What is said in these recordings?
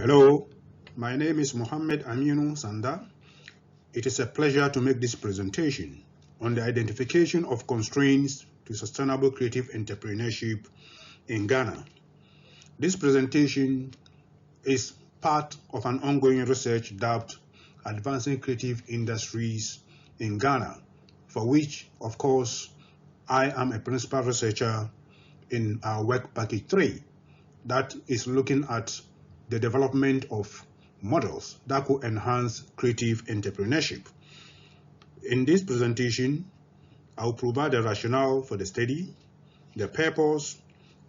Hello, my name is Mohammed-Aminu Sanda. It is a pleasure to make this presentation on the identification of constraints to sustainable creative entrepreneurship in Ghana. This presentation is part of an ongoing research dubbed Advancing Creative Industries in Ghana, for which, of course, I am a principal researcher in our work package 3 that is looking at the development of models that could enhance creative entrepreneurship. In this presentation, I will provide the rationale for the study, the purpose,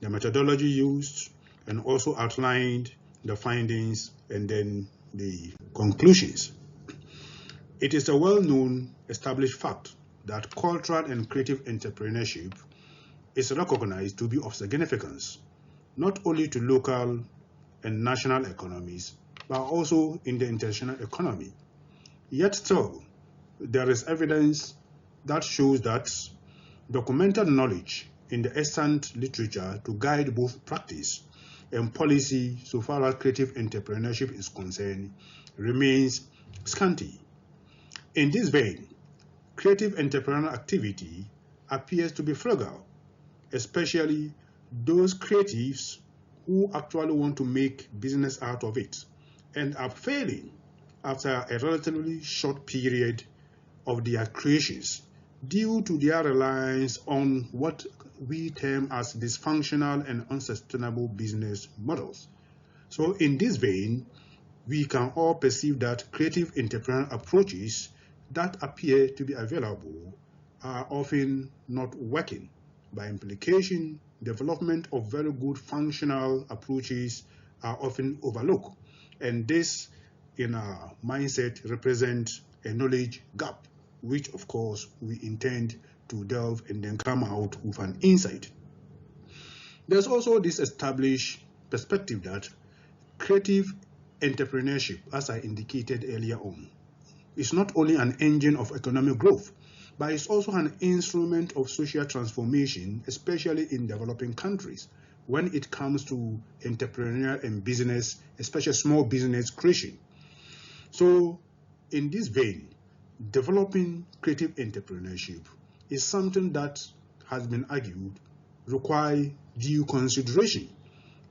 the methodology used, and also outlined the findings and then the conclusions. It is a well-known established fact that cultural and creative entrepreneurship is recognized to be of significance, not only to local and national economies, but also in the international economy. Yet still, there is evidence that shows that documented knowledge in the extant literature to guide both practice and policy so far as creative entrepreneurship is concerned remains scanty. In this vein, creative entrepreneurial activity appears to be fragile, especially those creatives who actually want to make business out of it and are failing after a relatively short period of their creations due to their reliance on what we term as dysfunctional and unsustainable business models. So in this vein, we can all perceive that creative entrepreneurial approaches that appear to be available are often not working. By implication, development of very good functional approaches are often overlooked, and this, in our mindset, represents a knowledge gap, which of course we intend to delve and then come out with an insight. There's also this established perspective that creative entrepreneurship, as I indicated earlier on, is not only an engine of economic growth, but it's also an instrument of social transformation, especially in developing countries, when it comes to entrepreneurial and business, especially small business creation. So in this vein, developing creative entrepreneurship is something that has been argued require due consideration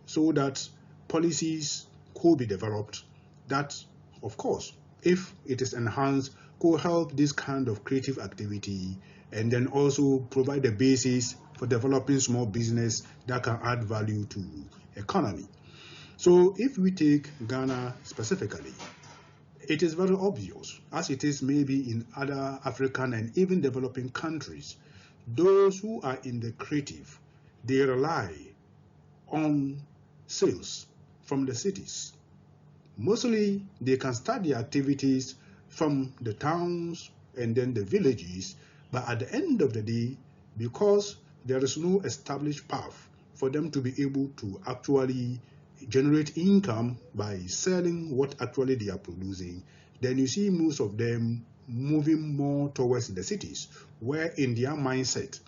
so that policies could be developed that, of course, if it is enhanced, could help this kind of creative activity and then also provide the basis for developing small business that can add value to economy. So if we take Ghana specifically, it is very obvious, as it is maybe in other African and even developing countries, those who are in the creative, they rely on sales from the cities. Mostly, they can start their activities from the towns and then the villages, but at the end of the day, because there is no established path for them to be able to actually generate income by selling what actually they are producing, then you see most of them moving more towards the cities, where in their mindset,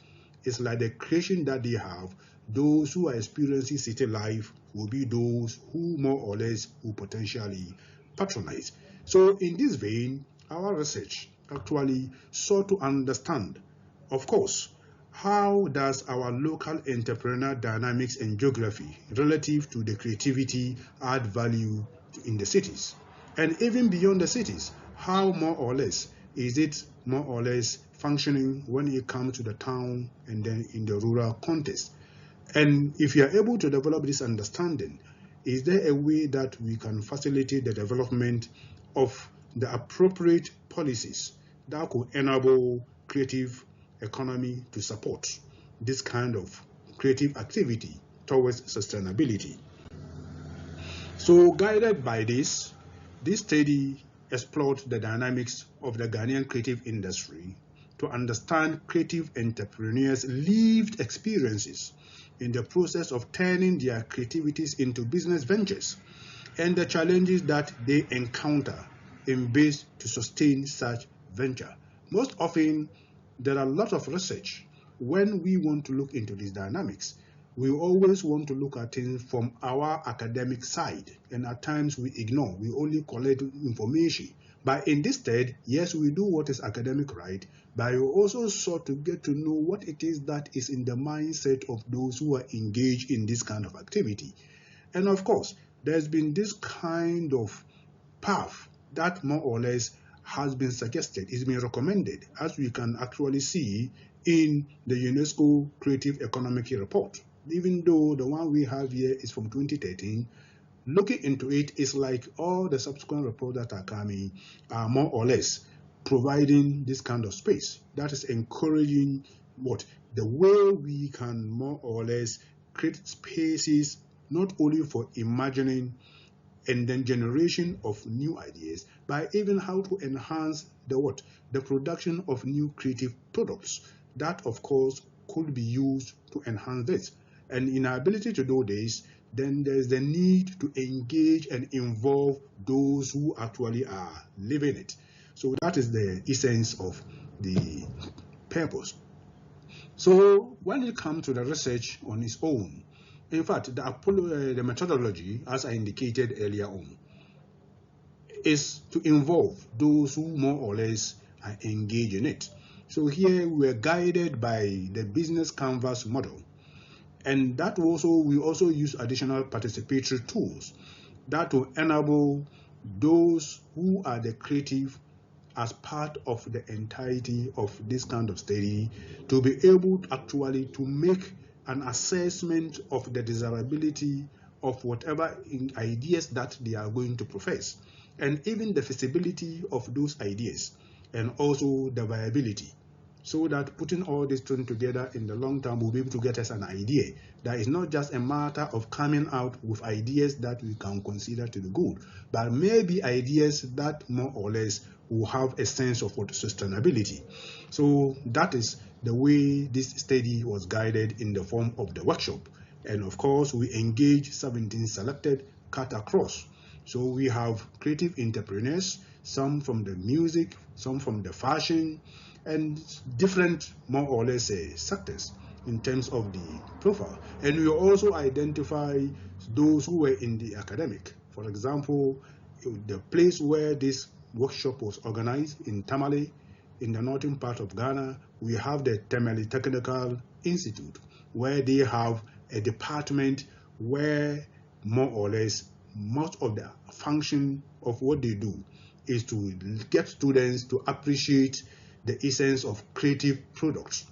it's like the creation that they have, those who are experiencing city life will be those who more or less will potentially patronize. So in this vein, our research actually sought to understand, of course, how does our local entrepreneurial dynamics and geography relative to the creativity add value in the cities? And even beyond the cities, how more or less is it more or less functioning when it comes to the town and then in the rural context? And if you are able to develop this understanding, is there a way that we can facilitate the development of the appropriate policies that could enable creative economy to support this kind of creative activity towards sustainability? So guided by this study explored the dynamics of the Ghanaian creative industry to understand creative entrepreneurs' lived experiences in the process of turning their creativities into business ventures and the challenges that they encounter in bid to sustain such venture. Most often, there are a lot of research when we want to look into these dynamics, we always want to look at things from our academic side, and at times we ignore, we only collect information. But in this stead, yes, we do what is academic right, but we also sought to get to know what it is that is in the mindset of those who are engaged in this kind of activity. And of course, there's been this kind of path that more or less has been suggested, is being recommended, as we can actually see in the UNESCO Creative Economic Report. Even though the one we have here is from 2013, looking into it is like all the subsequent reports that are coming are more or less providing this kind of space that is encouraging the way we can more or less create spaces not only for imagining and then generation of new ideas, but even how to enhance the production of new creative products that of course could be used to enhance this. And in our ability to do this, then there's the need to engage and involve those who actually are living it. So that is the essence of the purpose. So when it comes to the research on its own, in fact, the methodology, as I indicated earlier on, is to involve those who more or less are engaged in it. So here we are guided by the business canvas model. And that we also use additional participatory tools that will enable those who are the creative as part of the entirety of this kind of study to be able actually to make an assessment of the desirability of whatever ideas that they are going to profess, and even the feasibility of those ideas, and also the viability. So that putting all these things together in the long term will be able to get us an idea that is not just a matter of coming out with ideas that we can consider to be good, but maybe ideas that more or less will have a sense of sustainability. So that is the way this study was guided in the form of the workshop. And of course, we engaged 17 selected cut across. So we have creative entrepreneurs, some from the music, some from the fashion, and different more or less sectors in terms of the profile. And we also identify those who were in the academic. For example, the place where this workshop was organized in Tamale, in the northern part of Ghana, we have the Tamale Technical Institute, where they have a department where more or less most of the function of what they do is to get students to appreciate the essence of creative products.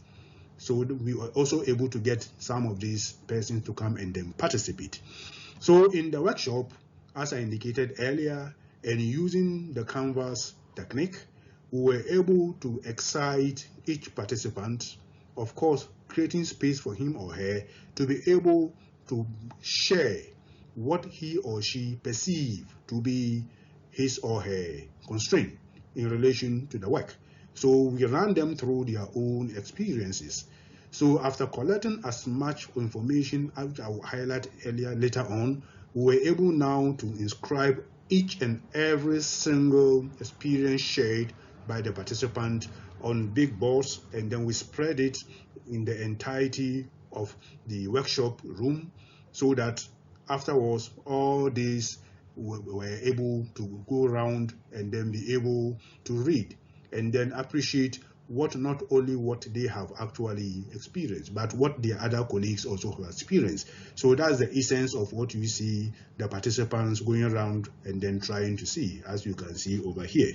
So we were also able to get some of these persons to come and then participate. So in the workshop, as I indicated earlier, and using the canvas technique, we were able to excite each participant, of course, creating space for him or her to be able to share what he or she perceive to be his or her constraint in relation to the work. So we ran them through their own experiences. So after collecting as much information as I will highlight later on, we were able now to inscribe each and every single experience shared by the participant on big boards, and then we spread it in the entirety of the workshop room so that afterwards all these were able to go around and then be able to read and then appreciate not only what they have actually experienced, but what their other colleagues also have experienced. So that's the essence of what you see the participants going around and then trying to see, as you can see over here.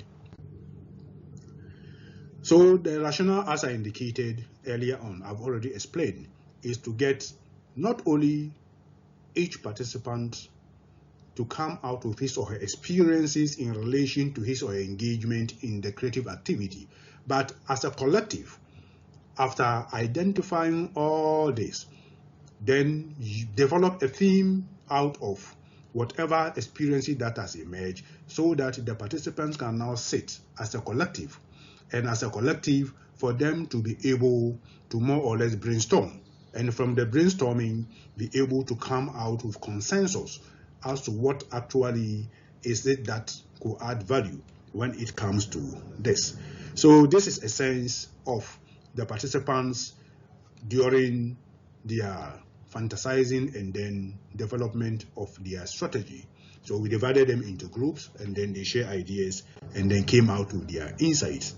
So the rationale, as I indicated earlier on, I've already explained, is to get not only each participant to come out with his or her experiences in relation to his or her engagement in the creative activity, but as a collective, after identifying all this, then you develop a theme out of whatever experiences that has emerged so that the participants can now sit as a collective, and as a collective for them to be able to more or less brainstorm, and from the brainstorming be able to come out with consensus as to what actually is it that could add value when it comes to this. So this is a sense of the participants during their fantasizing and then development of their strategy. So we divided them into groups, and then they share ideas and then came out with their insights.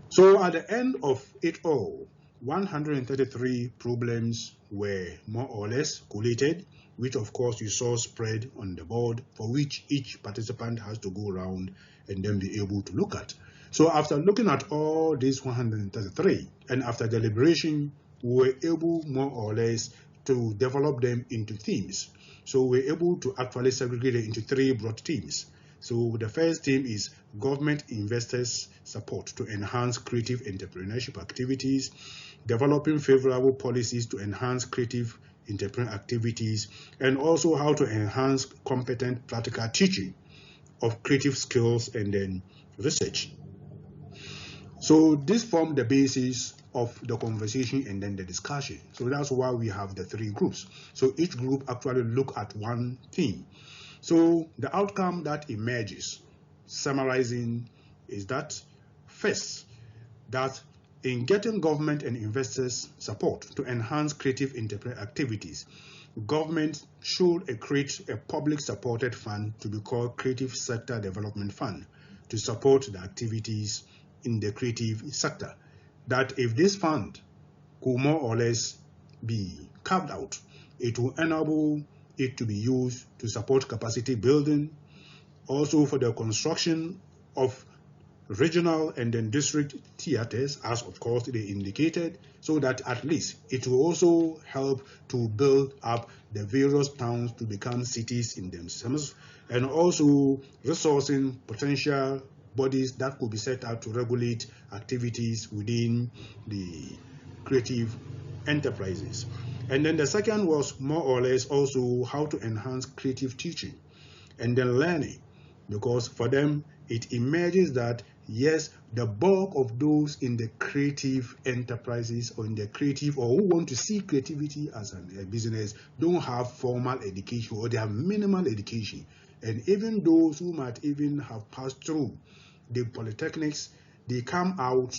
So at the end of it all, 133 problems were more or less collated, which of course you saw spread on the board, for which each participant has to go around and then be able to look at. So after looking at all these 133, and after deliberation, we were able more or less to develop them into themes. So we're able to actually segregate it into 3 broad themes. So the first theme is government investors support to enhance creative entrepreneurship activities, developing favorable policies to enhance creative entrepreneurship activities, and also how to enhance competent practical teaching of creative skills and then research. So this formed the basis of the conversation and then the discussion. So that's why we have the 3 groups. So each group actually look at one theme. So the outcome that emerges, summarizing, is that first, that in getting government and investors support to enhance creative entrepreneurial activities, government should create a public-supported fund to be called Creative Sector Development Fund to support the activities in the creative sector. That if this fund could more or less be carved out, it will enable it to be used to support capacity building, also for the construction of regional and then district theaters, as of course they indicated, so that at least it will also help to build up the various towns to become cities in themselves, and also resourcing potential bodies that could be set out to regulate activities within the creative enterprises. And then the second was more or less also how to enhance creative teaching and then learning, because for them it emerges that yes, the bulk of those in the creative enterprises or in the creative or who want to see creativity as a business don't have formal education, or they have minimal education. And even those who might even have passed through the polytechnics, they come out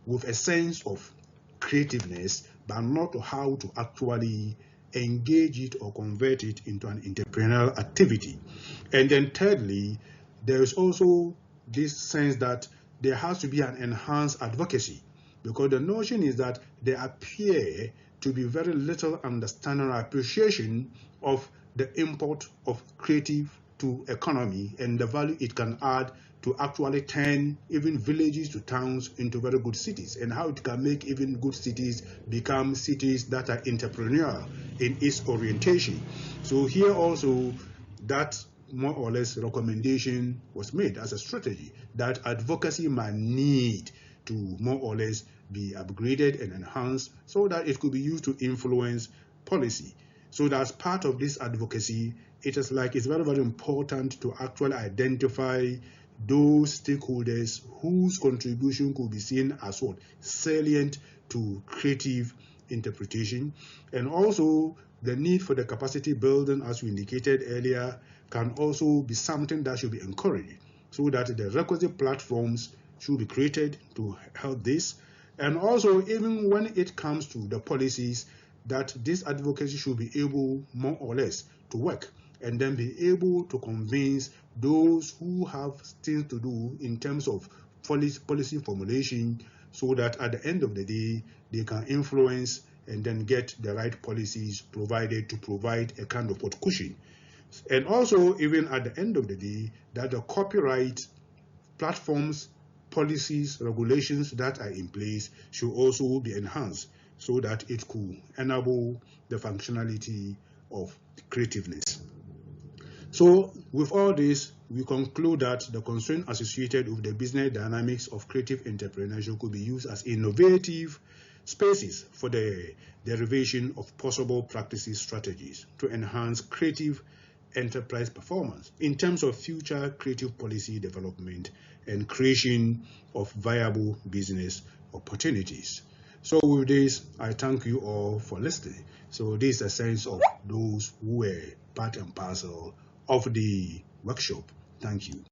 with a sense of creativeness, but not how to actually engage it or convert it into an entrepreneurial activity. And then thirdly, there is also this sense that there has to be an enhanced advocacy, because the notion is that there appear to be very little understanding or appreciation of the import of creative to economy and the value it can add to actually turn even villages to towns into very good cities, and how it can make even good cities become cities that are entrepreneurial in its orientation. So here also that more or less recommendation was made as a strategy that advocacy might need to more or less be upgraded and enhanced so that it could be used to influence policy. So that's part of this advocacy. It is like it's very, very important to actually identify those stakeholders whose contribution could be seen as what salient to creative interpretation, and also the need for the capacity building, as we indicated earlier, can also be something that should be encouraged, so that the requisite platforms should be created to help this. And also, even when it comes to the policies, that this advocacy should be able more or less to work and then be able to convince those who have things to do in terms of policy formulation, so that at the end of the day, they can influence and then get the right policies provided to provide a kind of cushion. And also, even at the end of the day, that the copyright platforms, policies, regulations that are in place should also be enhanced, so that it could enable the functionality of creativeness. So with all this, we conclude that the constraints associated with the business dynamics of creative entrepreneurship could be used as innovative spaces for the derivation of possible practices strategies to enhance creative enterprise performance in terms of future creative policy development and creation of viable business opportunities. So with this, I thank you all for listening. So this is a sense of those who were part and parcel of the workshop. Thank you.